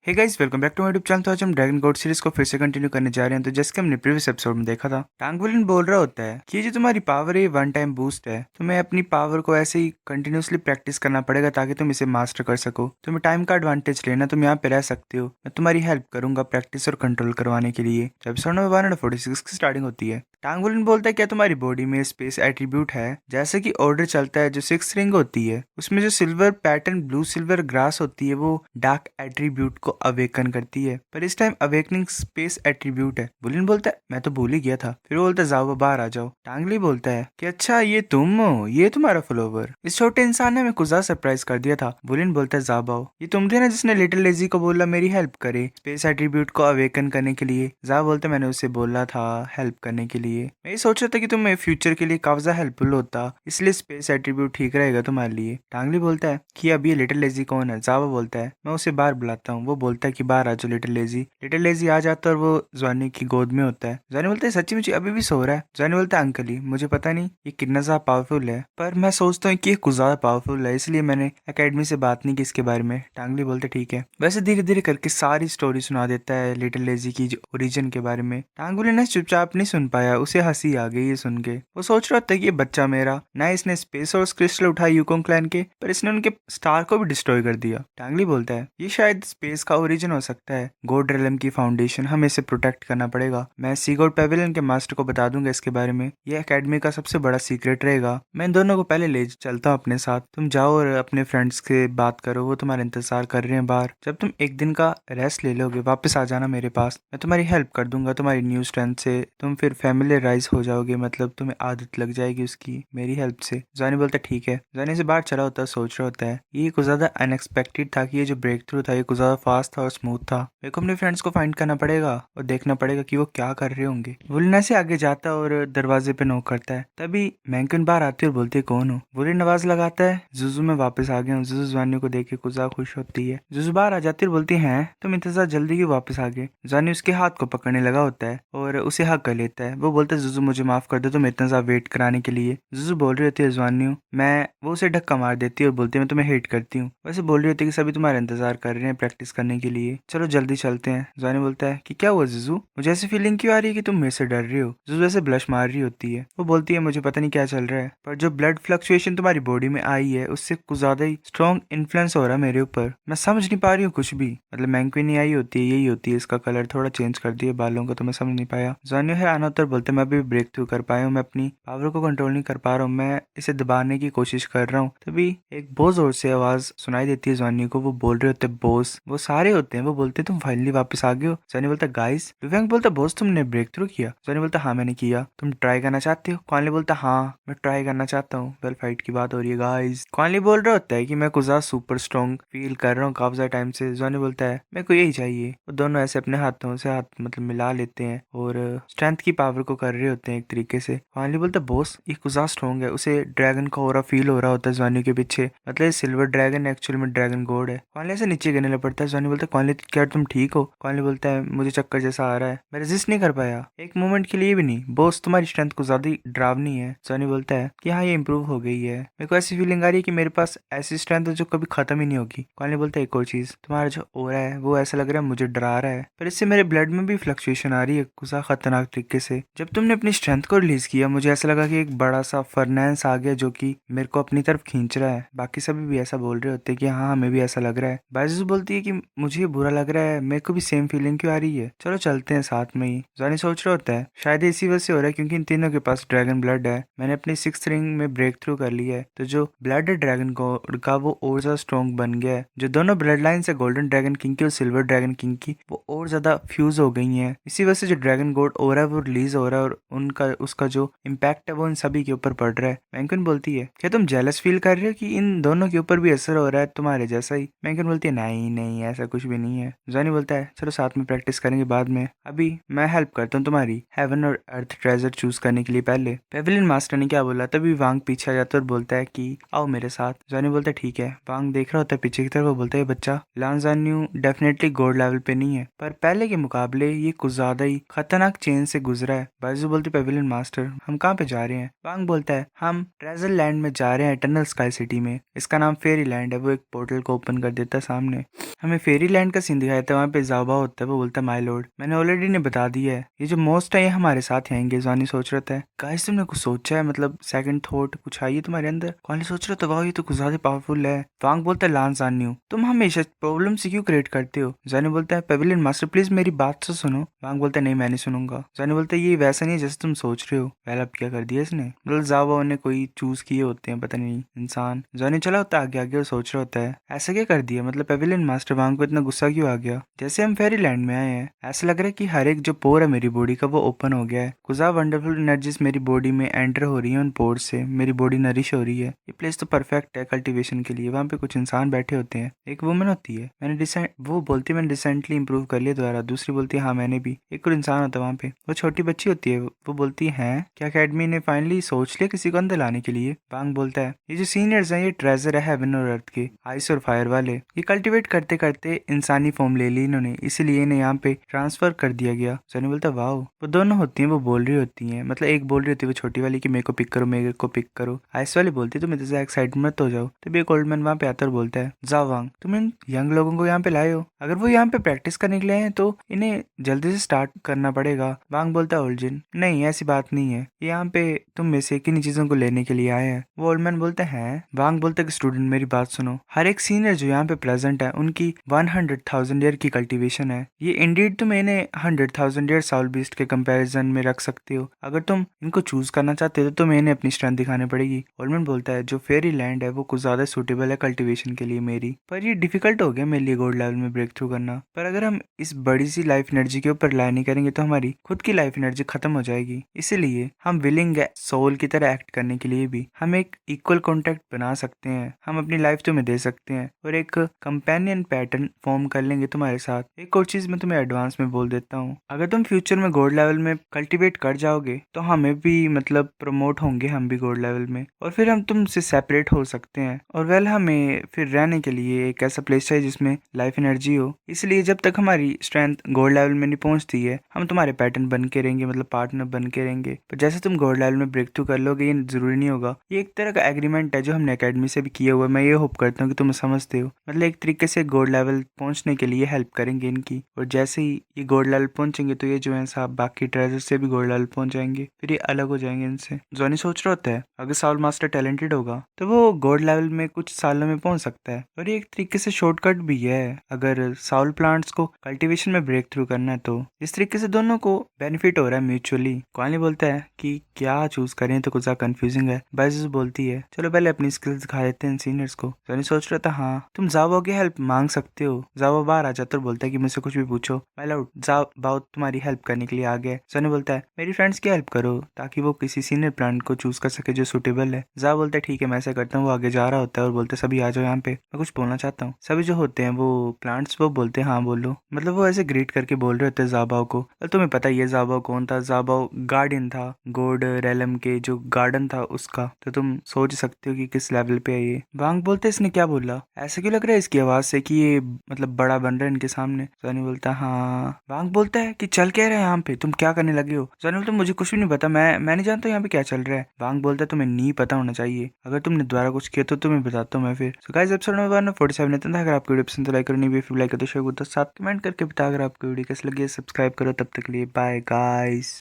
Hey guys, welcome back to my YouTube channel. तो आज हम ड्रैगन गॉड सीरीज को फिर से कंटिन्यू करने जा रहे हैं। तो जैसे कि हमने प्रीवियस एपिसोड में देखा था, टांगवुलिन बोल रहा होता है कि ये जो तुम्हारी पावर है वन टाइम बूस्ट है। तुम्हें अपनी पावर को ऐसे ही कंटिन्यूसली प्रैक्टिस करना पड़ेगा ताकि तुम इसे मास्टर कर सको। तुम्हें टाइम का एडवांटेज लेना, तुम यहाँ पे रह सकते हो। मैं तुम्हारी हेल्प करूंगा प्रैक्टिस और कंट्रोल करवाने के लिए। तो एपिसोड नंबर 146 की स्टार्टिंग होती है। टांगवुलिन बोलता है क्या तुम्हारी बॉडी में स्पेस एट्रीब्यूट है। जैसे कि ऑर्डर चलता है, जो 6 रिंग होती है उसमें जो silver pattern blue silver grass होती है वो डार्क एट्रीब्यूट को अवेकन करती है। पर इस टाइम अवेकनिंग स्पेस एट्रीब्यूट है। बुलिन बोलता है मैं तो भूल ही गया था। फिर वो बोलता है जाओ बाहर आ जाओ। टांगली बोलता है कि अच्छा ये तुम हो, ये तुम्हारा फॉलोवर। इस छोटे इंसान ने हमें कुछ ज्यादा सरप्राइज कर दिया था। बुलिन बोलता है जाबाओ, ये तुम थे ना जिसने लिटिल लेजी को बोला मेरी हेल्प करे स्पेस एट्रीब्यूट को अवेकन करने के लिए। जा बोलते मैंने उसे बोला था हेल्प करने के लिए। मैं ये सोच रहा था कि तुम फ्यूचर के लिए काफी ज्यादा हेल्पफुल होता, इसलिए स्पेस एट्रीब्यूट ठीक रहेगा तुम्हारे लिए। टांगली बोलता है कि अब ये लिटिल लेजी कौन है। जावा बोलता है मैं उसे बाहर बुलाता हूँ। वो बोलता है कि बाहर आ जाओ लिटिल लेजी। लिटिल लेजी आ जाता है और वो जॉनी की गोद में होता है। जॉनी बोलता है सच्ची मुझे अभी भी सो रहा है। जॉनी बोलता है अंकल ही मुझे पता नहीं ये कितना ज्यादा पावरफुल है, पर मैं सोचता हूँ कि ये कुछ ज्यादा पावरफुल है, इसलिए मैंने एकेडमी से बात नहीं की इसके बारे में। टांगली बोलते ठीक है। वैसे धीरे धीरे करके सारी स्टोरी सुना देता है लिटिल लेजी की ओरिजिन के बारे में। टांगुली ने चुपचाप नहीं सुन पाया, उसे हंसी आ गई ये सुन के। वो सोच रहा था कि ये बच्चा मेरा ना, इसने स्पेस और क्रिस्टल उठाए यूकोंग क्लैन के, पर इसने उनके स्टार को भी डिस्ट्रॉय कर दिया। टांगली बोलता है ये शायद स्पेस का ओरिजिन हो सकता है, गॉड रेलम की फाउंडेशन, हमें इसे प्रोटेक्ट करना पड़ेगा। मैं सी गॉड पेविलियन के मास्टर को बता दूंगा इसके बारे में, ये एकेडमी का सबसे बड़ा सीक्रेट रहेगा। मैं इन दोनों को पहले ले चलता हूँ अपने साथ, तुम जाओ और अपने फ्रेंड्स से बात करो, वो तुम्हारा इंतजार कर रहे हैं बाहर। जब तुम एक दिन का रेस्ट ले लोगे वापस आ जाना मेरे पास, मैं तुम्हारी हेल्प कर दूंगा। तुम्हारी न्यू स्ट्रेंथ से तुम फिर फैमिलियराइज हो जाओगे, मतलब तुम्हें आदत लग जाएगी उसकी मेरी हेल्प से। जानी बोलता है ठीक है। जानी से बाहर चला होता है, सोच रहा होता है ये कुछ ज्यादा अनएक्सपेक्टेड था कि ये जो ब्रेक थ्रू था ये कुछ ज्यादा फास्ट था और स्मूथ था। मेरे को अपने फ्रेंड्स को फाइंड करना पड़ेगा और देखना पड़ेगा कि वो क्या कर रहे होंगे। वुलिना से आगे जाता और दरवाजे पे नॉक करता है। तभी मैंकन बाहर आती है और बोलती है कौन हो। वुलिन आवाज लगाता है जुजू मैं वापस आ गया हूँ। जुजू जानी को देख के कुछ ज्यादा खुश होती है। जुजू बाहर आ जाती है और बोलती है तुम इतना ज्यादा जल्दी क्यों वापस आ गए। जानी उसके हाथ को पकड़ने लगा होता है और उसे हक कर लेता है। वो बोलता है जुजू मुझे माफ कर दो तुम इतना ज्यादा वेट कराने के लिए। जुजू बोल रही होती है जानी मैं, वो उसे धक्का मार देती है और बोलती है मैं तुम्हें हेट करती हूँ। वैसे बोल रही होती है कि सभी तुम्हारा इंतजार कर रहे हैं प्रैक्टिस करने के लिए, चलो जल्दी चलते हैं। जानी बोलता है कि क्या हुआ जुजू, मुझे ऐसी फीलिंग क्यों आ रही है कि तुम मेरे से डर रही हो। जुजू ऐसे ब्लश मार रही होती है। वो बोलती है मुझे पता नहीं क्या चल रहा है, पर जो ब्लड फ्लक्चुएशन तुम्हारी बॉडी में आई है उससे कुछ ज्यादा ही स्ट्रॉन्ग इन्फ्लुएंस हो रहा है मेरे ऊपर। मैं समझ नहीं पा रही हूँ कुछ भी, मतलब मैंक्विनी आई होती है यही होती है, इसका कलर थोड़ा चेंज कर दिया बालों का, तो मैं समझ नहीं पाया। जानी हैरान होता है, बोलते मैं अभी ब्रेक थ्रू कर पाया हूँ, मैं अपनी पावर को कंट्रोल नहीं कर पा रहा हूँ, मैं इसे दबाने की कोशिश कर रहा हूँ। तभी एक बहुत जोर से आवाज सुनाई देती है जानी को। वो बोल रहे होते बॉस, वो सारे होते हैं। वो बोलते तुम फाइनली वापस आ गए हो। जानी बोलता गाइस। लुफेंग बोलता बॉस तुमने ब्रेक थ्रू किया। जानी बोलता हाँ मैंने किया, तुम ट्राई करना चाहते हो। क्वानली बोलता हाँ मैं ट्राई करना चाहता हूँ। वेल फाइट की बात हो रही है गाइस। क्वानली बोल रहा होता है कि मैं कुछ ज्यादा सुपर स्ट्रॉन्ग फील कर रहा हूँ काफी ज्यादा टाइम से। जानी बोलता है मेरे को यही चाहिए। वो दोनों ऐसे अपने हाथों से हाथ मतलब मिला लेते हैं और स्ट्रेंथ की पावर को कर रहे होते हैं एक तरीके से। क्वानली बोलता बॉस ये कुछ ज्यादा स्ट्रॉन्ग है, उसे ड्रैगन का ऑरा फील हो रहा होता है जानी के पीछे, मतलब सिल्वर ड्रैगन एक्चुअल में ड्रैगन गॉड है। क्वानली से नीचे गिरने लग पड़ता है। जानी बोलता है क्वानली क्या तुम ठीक हो। क्वानली बोलता है मुझे चक्कर जैसा आ रहा है, मैं रेजिस्ट नहीं कर पाया एक मोमेंट के लिए भी नहीं। बॉस तुम्हारी स्ट्रेंथ कुछ ज्यादा डरावनी है। जानी बोलता है कि हाँ ये इंप्रूव हो गई है, मेरे को ऐसी फीलिंग आ रही है कि मेरे पास ऐसी स्ट्रेंथ है जो कभी खत्म ही नहीं होगी। क्वानली बोलता है एक और चीज, तुम्हारा जो ऑरा है वो ऐसा लग रहा है मुझे डरा रहा है, पर इससे मेरे ब्लड में भी फ्लक्चुएशन आ रही है कुछ खतरनाक तरीके से। जब तुमने अपनी स्ट्रेंथ को रिलीज किया मुझे ऐसा लगा कि एक बड़ा सा फर्नेंस आ गया जो कि मेरे को अपनी तरफ खींच रहा है। बाकी सभी भी ऐसा बोल रहे होते हैं कि हाँ हमें भी ऐसा लग रहा है। बाइजू बोलती है कि मुझे बुरा लग रहा है, मेरे को भी सेम फीलिंग क्यों आ रही है, चलो चलते हैं साथ में ही। जानी सोच रहा होता है शायद इसी वजह से हो रहा है क्योंकि इन तीनों के पास ड्रैगन ब्लड है। मैंने अपनी 6th रिंग में ब्रेक थ्रू कर लिया है, तो जो ब्लड है ड्रैगन गॉड का वो और ज्यादा स्ट्रॉन्ग बन गया है। जो दोनों ब्लड लाइन है गोल्डन ड्रैगन किंग की और सिल्वर ड्रैगन किंग की वो और ज्यादा फ्यूज हो गई है। इसी वजह से जो ड्रैगन गॉड हो रहा है वो रिलीज हो रहा है और उनका उसका जो इम्पैक्ट है वो इन सभी के ऊपर पड़ रहा है। मैंकन बोलती है क्या तुम जेलस फील कर रहे हो कि इन दोनों के ऊपर भी असर हो रहा है तुम्हारे जैसा ही। मैंकन बोलती है नहीं नहीं ऐसा कुछ भी नहीं है। जानी बोलता है चलो साथ में प्रैक्टिस करेंगे बाद में, अभी मैं हेल्प करता हूँ तुम्हारी हेवन और अर्थ ट्रेजर चूज करने के लिए। पहले पेविलियन मास्टर ने क्या बोला, तभी वांग पीछे आ जाता है और बोलता है कि आओ मेरे साथ। जानी बोलता है ठीक है। वांग देख रहा होता है पीछे की तरफ, वो बोलता है बच्चा लान जानू डेफिनेटली गॉड लेवल पे नहीं है, पर पहले के मुकाबले ये कुछ ज्यादा ही खतरनाक चेंज से गुजरा है। बाइजू बोलती पेविलियन मास्टर हम कहाँ पे जा रहे हैं? वांग बोलता है हम ट्रेजर लैंड में जा रहे हैं, इटरनल स्काई सिटी में। इसका नाम फेरी लैंड है। वो एक पोर्टल को ओपन कर देता है सामने। हमें फेरी लैंड का सीन दिखाया था, वहाँ पे जाबा होता है। वो बोलता है माय लॉर्ड मैंने ऑलरेडी ने बता दिया है, ये जो मोस्ट है ये हमारे साथ ही आएंगे। जॉनी सोच रहा था गाइस तुमने कुछ सोचा है, मतलब सेकंड थॉट कुछ आई है तुम्हारे अंदर? कॉनी सोच रहा था वाह ये तो कुछ ज्यादा पावरफुल है। वांग बोलता है लांस आन न्यू तुम हमेशा प्रॉब्लम से क्यों क्रिएट करते हो? जॉनी बोलता है पेविलियन मास्टर प्लीज मेरी बात तो सुनो। वांग बोलता है नहीं मैं नहीं सुनूंगा। जॉनी बोलता है ये वैसा नहीं है जैसे तुम सोच रहे हो। पहले अब क्या कर दिया इसने, मतलब जावा ने कोई चूज किए होते हैं पता नहीं इंसान। जॉनी चला होता आगे आगे और सोच रहा होता है ऐसा क्या कर दिया, मतलब पेविलियन मास्टर वांग को इतना गुस्सा क्यों आ गया? जैसे हम फेरी लैंड में आए हैं ऐसा लग रहा है कि हर एक जो पोर है मेरी बॉडी का वो ओपन हो गया है। कुछ वंडरफुल एनर्जीज मेरी बॉडी में एंटर हो रही है उन पोर से, मेरी बॉडी नरिश हो रही है। ये प्लेस तो परफेक्ट है कल्टीवेशन के लिए। वहाँ पे कुछ इंसान बैठे होते हैं, एक वुमन होती है। वो बोलती है मैंने रिसेंटली इंप्रूव कर लिया दोबारा। दूसरी बोलती है हाँ मैंने भी। एक और इंसान होता है वहाँ पे, वो छोटी बच्ची होती है। वो बोलती है क्या अकेडमी ने फाइनली सोच लिया किसी को अंदर लाने के लिए? वांग बोलता है ये जो सीनियर्स हैं ये ट्रेजर है हेवन और अर्थ के, आइस और फायर वाले। ये कल्टीवेट करते करते इंसानी फॉर्म ले ली इन्होंने, इसीलिए इन्हें यहाँ पे ट्रांसफर कर दिया गया। सनी बोलता है वाह। वो दोनों होती हैं, वो बोल रही होती हैं, मतलब एक बोल रही होती है वो छोटी वाली कि मेरे को पिक करो मेरे को पिक करो। आइस वाली बोलती है तुम इधर से एक्साइट मत हो जाओ। तभी एक ओल्ड मैन वहाँ पे आता और बोलता है जाओ वांग तुम इन यंग लोगों को यहाँ पे लाए हो, अगर वो यहाँ पे प्रैक्टिस करने के लिए हैं तो इन्हें जल्दी से स्टार्ट करना पड़ेगा। वांग बोलता है ओल्जिन नहीं ऐसी बात नहीं है, यहाँ पे तुम में से किन्हीं चीजों को लेने के लिए आए हैं। वो ओल्ड मैन बोलते हैं वांग बोलता है कि स्टूडेंट मेरी बात सुनो, हर एक सीनियर जो यहाँ पे प्रेजेंट है उनकी 100,000 ईयर की कल्टीवेशन है। ये इंडीड तुम इन्हें 100,000 ईयर साउल बीस्ट के कंपैरिजन में रख सकते हो। अगर तुम इनको चूज करना चाहते हो तो तुम्हें इन्हें अपनी स्ट्रेंथ दिखानी पड़ेगी। ओल्डमैन बोलता है जो फेरी लैंड है वो कुछ ज्यादा सूटेबल है कल्टीवेशन के लिए मेरी, पर ये डिफिकल्ट हो गया मेरे लिए गोल्ड लेवल में ब्रेक थ्रू करना। पर अगर हम इस बड़ी सी लाइफ एनर्जी के ऊपर रिलाई नहीं करेंगे तो हमारी खुद की लाइफ एनर्जी खत्म हो जाएगी। इसीलिए हम विलिंग है सोल की तरह एक्ट करने के लिए भी। हम एक इक्वल कॉन्टेक्ट बना सकते हैं, हम अपनी लाइफ तुम्हें दे सकते हैं और एक कंपेनियन पैटर्न फॉर्म कर लेंगे तुम्हारे साथ। एक और चीज मैं तुम्हें एडवांस में बोल देता हूँ, अगर तुम फ्यूचर में गोल्ड लेवल में कल्टीवेट कर जाओगे तो हमें भी मतलब प्रमोट होंगे हम भी गोल्ड लेवल में, और फिर हम तुमसे सेपरेट हो सकते हैं। और वेल हमें फिर रहने के लिए एक ऐसा प्लेस चाहिए जिसमें लाइफ एनर्जी हो। इसलिए जब तक हमारी स्ट्रेंथ गोल्ड लेवल में नहीं पहुंचती है हम तुम्हारे पैटर्न बन के रहेंगे, मतलब पार्टनर बन के रहेंगे। पर जैसे तुम गोल्ड लेवल में ब्रेक थ्रू कर लोगे ये जरूरी नहीं होगा। ये एक तरह का एग्रीमेंट है जो हमने अकेडमी से भी किया हुआ है। मैं ये होप करता हूँ कि तुम समझते हो, मतलब एक तरीके से गोल्ड लेवल पहुंचने के लिए हेल्प करेंगे इनकी। और जैसे ही ये गोल्ड लेवल पहुंचेंगे तो ये जो है साहब बाकी ट्रेजर से भी गोल्ड लेवल पहुंच जाएंगे, फिर ये अलग हो जाएंगे इनसे। जॉनी सोच रहा होता है अगर साउल मास्टर टैलेंटेड होगा तो वो गोल्ड लेवल में कुछ सालों में पहुंच सकता है, और ये एक तरीके से शॉर्टकट भी है अगर साउल प्लांट्स को कल्टीवेशन में ब्रेक थ्रू करना है तो। इस तरीके से दोनों को बेनिफिट हो रहा है म्यूचुअली। कॉनी बोलता है कि क्या चूज करें तो कुछ कंफ्यूजिंग है। बाइजस बोलती है चलो पहले अपनी स्किल्स दिखा देते हैं सीनियर्स को। जॉनी सोच रहा था हाँ तुम जावो की हेल्प मांग सकते हो। जावो बाहर आ जाता और बोलता है कि मुझसे कुछ भी पूछो। माय लॉर्ड जाओ तुम्हारी हेल्प करने के लिए आ गया। जॉनी बोलता है मेरी फ्रेंड्स की हेल्प करो ताकि वो किसी सीनियर प्लांट को चूज कर सके जो सुटेबल है। जाओ बोलता है ठीक है मैं ऐसा करता हूँ। वो आगे जा रहा होता है और बोलते सभी आ जाओ यहाँ पे, मैं कुछ बोलना चाहता हूँ। सभी जो होते हैं वो प्लांट्स वो बोलते हैं हाँ बोलो, मतलब वो ऐसे ग्रीट करके बोल रहे होते हैं जाबाओ को। और तुम्हें पता ही है जाबाओ कौन था, जाबाओ गार्डियन था गोड रेलम के जो गार्डन था उसका। तो तुम सोच सकते हो कि किस लेवल पे है ये। वांग बोलते इसने क्या बोला, ऐसा क्यों लग रहा है इसकी आवाज से कि ये मतलब बड़ा बन रहा है इनके सामने। जॉनी बोलता है हाँ। वांग बोलता है कि चल क्या रहा है यहाँ पे, तुम क्या करने लगे हो? जॉनी बोलता है मुझे कुछ भी नहीं पता, मैं नहीं जानता यहाँ पे क्या चल रहा है। वांग बोलता है तुम्हें नहीं पता होना चाहिए, अगर तुमने दोबारा कुछ किया तो तुम्हें बताता हूँ मैं फिर। सो गाइस एपिसोड नंबर 147 इतना था। अगर आपको वीडियो पसंद तो लाइक करो, नहीं भी लाइक कर दो, शेयर करो, साथ कमेंट करके बता। अगर आपको वीडियो कैसे लगी सब्सक्राइब करो। तब तक के लिए बाय गाइस।